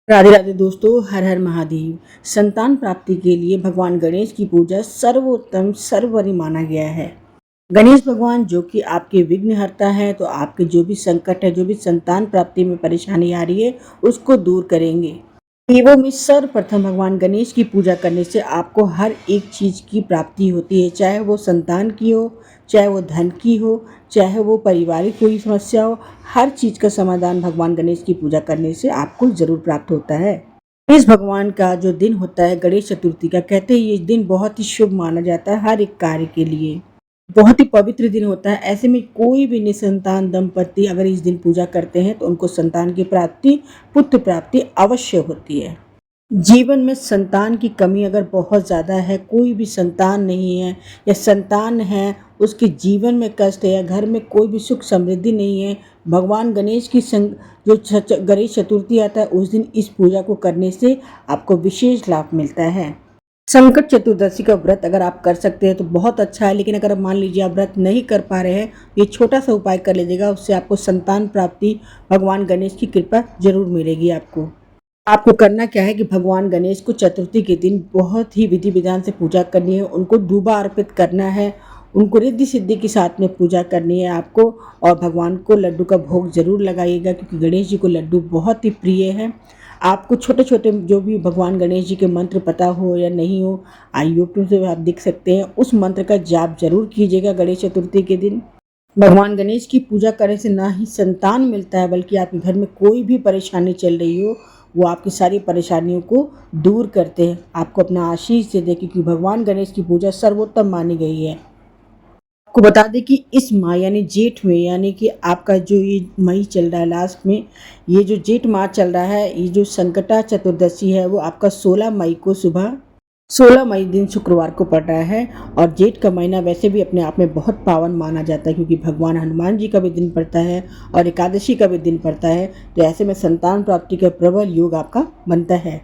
राधे राधे दोस्तों, हर हर महादेव। संतान प्राप्ति के लिए भगवान गणेश की पूजा सर्वोत्तम सर्वोपरि माना गया है। गणेश भगवान जो कि आपके विघ्नहर्ता है, तो आपके जो भी संकट है, जो भी संतान प्राप्ति में परेशानी आ रही है, उसको दूर करेंगे। देवों में सर्वप्रथम भगवान गणेश की पूजा करने से आपको हर एक चीज की प्राप्ति होती है, चाहे वो संतान की हो, चाहे वो धन की हो, चाहे वो पारिवारिक कोई समस्या हो। हर चीज का समाधान भगवान गणेश की पूजा करने से आपको जरूर प्राप्त होता है। गणेश भगवान का जो दिन होता है गणेश चतुर्थी का, कहते हैं ये दिन बहुत ही शुभ माना जाता है हर एक कार्य के लिए। बहुत ही पवित्र दिन होता है। ऐसे में कोई भी निसंतान दंपति अगर इस दिन पूजा करते हैं तो उनको संतान की प्राप्ति, पुत्र प्राप्ति अवश्य होती है। जीवन में संतान की कमी अगर बहुत ज़्यादा है, कोई भी संतान नहीं है या संतान है उसके जीवन में कष्ट है या घर में कोई भी सुख समृद्धि नहीं है, भगवान गणेश की गणेश चतुर्थी आता है उस दिन इस पूजा को करने से आपको विशेष लाभ मिलता है। संकट चतुर्दशी का व्रत अगर आप कर सकते हैं तो बहुत अच्छा है, लेकिन अगर मान लीजिए आप व्रत नहीं कर पा रहे हैं, ये छोटा सा उपाय कर लीजिएगा, उससे आपको संतान प्राप्ति भगवान गणेश की कृपा जरूर मिलेगी। आपको करना क्या है कि भगवान गणेश को चतुर्थी के दिन बहुत ही विधि विधान से पूजा करनी है, उनको दूबा अर्पित करना है, उनको रिद्धि सिद्धि के साथ में पूजा करनी है आपको। और भगवान को लड्डू का भोग जरूर लगाइएगा, क्योंकि गणेश जी को लड्डू बहुत ही प्रिय है। आपको छोटे छोटे जो भी भगवान गणेश जी के मंत्र पता हो या नहीं हो, यूट्यूब से आप देख सकते हैं, उस मंत्र का जाप जरूर कीजिएगा गणेश चतुर्थी के दिन। भगवान गणेश की पूजा करने से ना ही संतान मिलता है, बल्कि आपके घर में कोई भी परेशानी चल रही हो वो आपकी सारी परेशानियों को दूर करते हैं, आपको अपना आशीष दे, क्योंकि भगवान गणेश की पूजा सर्वोत्तम मानी गई है। आपको बता दें कि इस माह यानी जेठ में, यानी कि आपका जो ये मई चल रहा है लास्ट में, ये जो जेठ माह चल रहा है, ये जो संकटा चतुर्दशी है वो आपका 16 मई को सुबह 16 मई दिन शुक्रवार को पड़ रहा है। और जेठ का महीना वैसे भी अपने आप में बहुत पावन माना जाता है, क्योंकि भगवान हनुमान जी का भी दिन पड़ता है और एकादशी का भी दिन पड़ता है। तो ऐसे में संतान प्राप्ति का प्रबल योग आपका बनता है।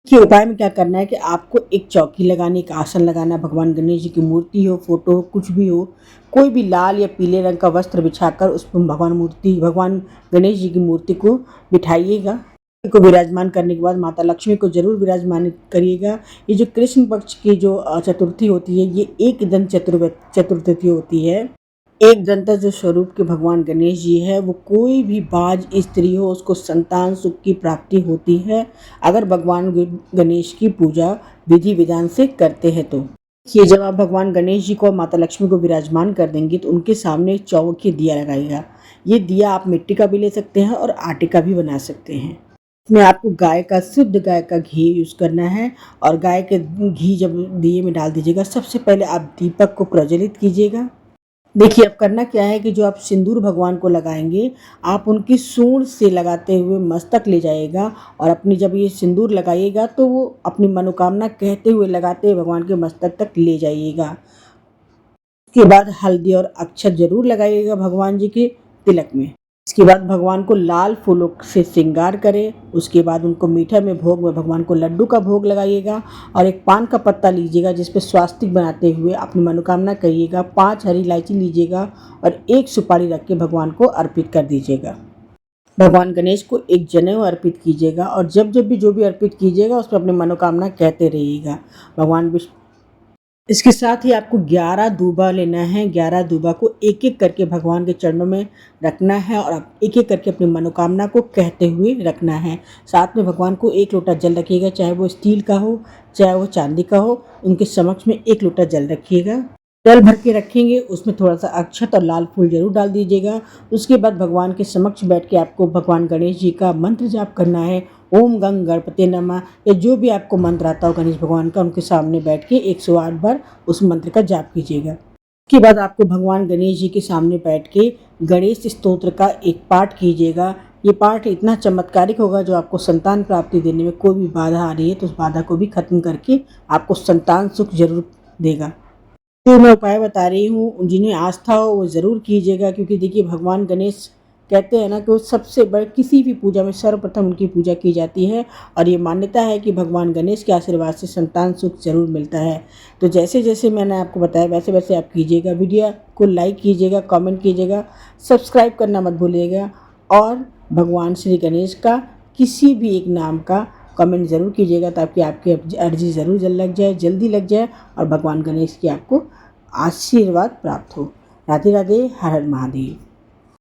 कि उपाय में क्या करना है कि आपको एक चौकी लगानी, एक आसन लगाना, भगवान गणेश जी की मूर्ति हो, फोटो हो, कुछ भी हो, कोई भी लाल या पीले रंग का वस्त्र बिछाकर उस पर भगवान गणेश जी की मूर्ति को बिठाइएगा। को विराजमान करने के बाद माता लक्ष्मी को जरूर विराजमान करिएगा। ये जो कृष्ण पक्ष की जो चतुर्थी होती है, ये एक दंत चतुर्थी होती है। एक दंता जो स्वरूप के भगवान गणेश जी है, वो कोई भी बाज स्त्री हो उसको संतान सुख की प्राप्ति होती है, अगर भगवान गणेश की पूजा विधि विधान से करते हैं। तो ये जब आप भगवान गणेश जी को माता लक्ष्मी को विराजमान कर देंगे तो उनके सामने चौमुखी दिया लगाइएगा। ये दिया आप मिट्टी का भी ले सकते हैं और आटे का भी बना सकते हैं। इसमें आपको शुद्ध गाय का घी यूज़ करना है। और गाय के घी जब दिए में डाल दीजिएगा, सबसे पहले आप दीपक को प्रज्वलित कीजिएगा। देखिए अब करना क्या है कि जो आप सिंदूर भगवान को लगाएंगे, आप उनकी सूंड से लगाते हुए मस्तक ले जाइएगा। और अपनी जब ये सिंदूर लगाइएगा तो वो अपनी मनोकामना कहते हुए लगाते हुए भगवान के मस्तक तक ले जाइएगा। उसके बाद हल्दी और अक्षत जरूर लगाइएगा भगवान जी के तिलक में। इसके बाद भगवान को लाल फूलों से श्रृंगार करें। उसके बाद उनको मीठा में भोग में भगवान को लड्डू का भोग लगाइएगा। और एक पान का पत्ता लीजिएगा जिस पे स्वास्तिक बनाते हुए अपनी मनोकामना कहिएगा। 5 हरी इलायची लीजिएगा और एक सुपारी रख के भगवान को अर्पित कर दीजिएगा। भगवान गणेश को एक जनेऊ अर्पित कीजिएगा और जब जब भी जो भी अर्पित कीजिएगा उस पर अपनी मनोकामना कहते रहिएगा। भगवान विष्णु इसके साथ ही आपको 11 दूबा लेना है। 11 दूबा को एक एक करके भगवान के चरणों में रखना है और आप एक एक करके अपनी मनोकामना को कहते हुए रखना है। साथ में भगवान को 1 लोटा जल रखिएगा, चाहे वो स्टील का हो चाहे वो चांदी का हो, उनके समक्ष में 1 लोटा जल रखिएगा। जल भर के रखेंगे, उसमें थोड़ा सा अक्षत और लाल फूल जरूर डाल दीजिएगा। उसके बाद भगवान के समक्ष बैठ के आपको भगवान गणेश जी का मंत्र जाप करना है। ओम गंग गणपति नमः, या जो भी आपको मंत्र आता हो गणेश भगवान का, उनके सामने बैठ के 108 बार उस मंत्र का जाप कीजिएगा। उसके बाद आपको भगवान गणेश जी के सामने बैठ के गणेश स्तोत्र का एक पाठ कीजिएगा। ये पाठ इतना चमत्कारिक होगा जो आपको संतान प्राप्ति देने में कोई भी बाधा आ रही है तो उस बाधा को भी खत्म करके आपको संतान सुख जरूर देगा। जो मैं उपाय बता रही हूँ, जिन्हें आस्था हो वो ज़रूर कीजिएगा, क्योंकि देखिए भगवान गणेश कहते हैं ना कि वो सबसे बड़े, किसी भी पूजा में सर्वप्रथम उनकी पूजा की जाती है। और ये मान्यता है कि भगवान गणेश के आशीर्वाद से संतान सुख जरूर मिलता है। तो जैसे जैसे मैंने आपको बताया वैसे वैसे आप कीजिएगा। वीडियो को लाइक कीजिएगा, कमेंट कीजिएगा, सब्सक्राइब करना मत भूलिएगा। और भगवान श्री गणेश का किसी भी एक नाम का कमेंट ज़रूर कीजिएगा ताकि आपकी अर्जी ज़रूर जल्दी लग जाए और भगवान गणेश की आपको आशीर्वाद प्राप्त हो। राधे राधे, हर हर महादेव।